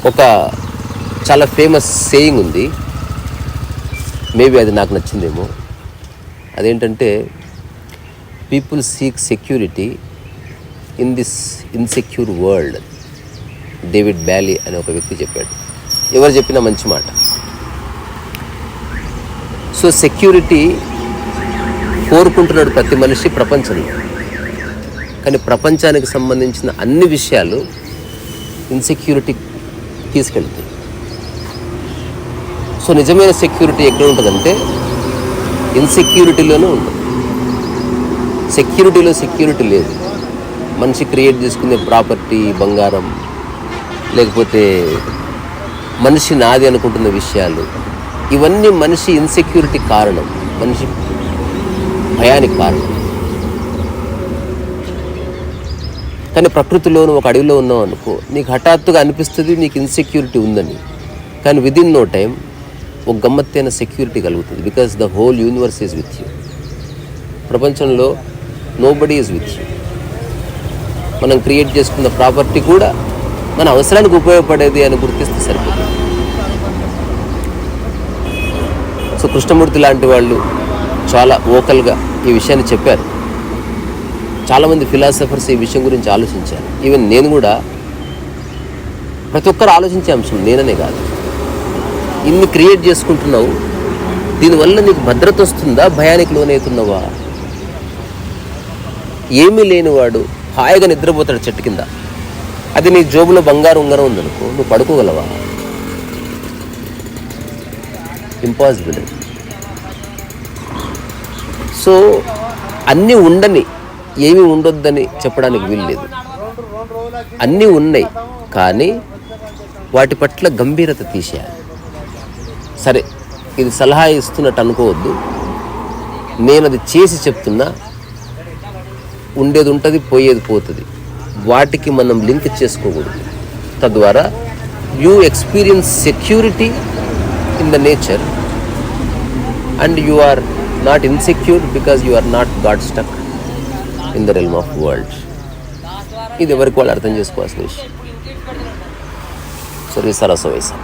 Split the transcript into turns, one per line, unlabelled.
ఒక చాలా famous saying ఉంది, మేబీ అది నాకు నచ్చిందేమో. అదేంటంటే, people seek security in this insecure world. David belly అనే ఒక వ్యక్తి చెప్పాడు. ఎవరు చెప్పినా మంచి మాట. సో సెక్యూరిటీ కోరుకుంటున్నాడు ప్రతి మనిషి ప్రపంచంలో. కానీ ప్రపంచానికి సంబంధించిన అన్ని విషయాలు ఇన్సెక్యూరిటీ తీసుకెళ్తాయి. సో నిజమైన సెక్యూరిటీ ఎక్కడ ఉంటుందంటే ఇన్సెక్యూరిటీలోనే ఉంటుంది. సెక్యూరిటీలో సెక్యూరిటీ లేదు. మనిషి క్రియేట్ చేసుకునే ప్రాపర్టీ, బంగారం, లేకపోతే మనిషి నాది అనుకుంటున్న విషయాలు, ఇవన్నీ మనిషి ఇన్సెక్యూరిటీ కారణం, మనిషి భయానికి కారణం. కానీ ప్రకృతిలోను ఒక అడవిలో ఉన్నావు అనుకో, నీకు హఠాత్తుగా అనిపిస్తుంది నీకు ఇన్సెక్యూరిటీ ఉందని. కానీ విదిన్ నో టైం ఒక గమ్మత్తైన సెక్యూరిటీ కలుగుతుంది. Because the whole universe is with you. ప్రపంచంలో నోబడీ ఈజ్ విత్ యూ. మనం క్రియేట్ చేసుకున్న ప్రాపర్టీ కూడా మన అవసరానికి ఉపయోగపడేది అని గుర్తిస్తే సరిపోతుంది. సో కృష్ణమూర్తి లాంటి వాళ్ళు చాలా వోకల్గా ఈ విషయాన్ని చెప్పారు. చాలామంది ఫిలాసఫర్స్ ఈ విషయం గురించి ఆలోచించారు. ఈవెన్ నేను కూడా, ప్రతి ఒక్కరు ఆలోచించే అంశం, నేననే కాదు. ఇన్ని క్రియేట్ చేసుకుంటున్నావు, దీనివల్ల నీకు భద్రత వస్తుందా, భయానికి లోనవుతున్నావా? ఏమీ లేనివాడు హాయిగా నిద్రపోతాడు చెట్టు కింద. అది నీ జోబులో బంగారు ఉంగరం ఉందనుకో, నువ్వు పడుకోగలవా? ఇంపాసిబుల్. సో అన్నీ ఉండని, ఏమీ ఉండొద్దని చెప్పడానికి వీల్లేదు. అన్నీ ఉన్నాయి, కానీ వాటి పట్ల గంభీరత తీసేయాలి. సరే, ఇది సలహా ఇస్తున్నట్టు అనుకోవద్దు, నేను అది చేసి చెప్తున్నా. ఉండేది ఉంటుంది, పోయేది పోతుంది. వాటికి మనం లింక్ చేసుకోకూడదు. తద్వారా you experience security in the nature and you are not insecure because you are not got stuck in the realm of world. ఇది ఎవరికి వాళ్ళు అర్థం చేసుకోవాల్సిన విషయం. సరే, సరస వయసు.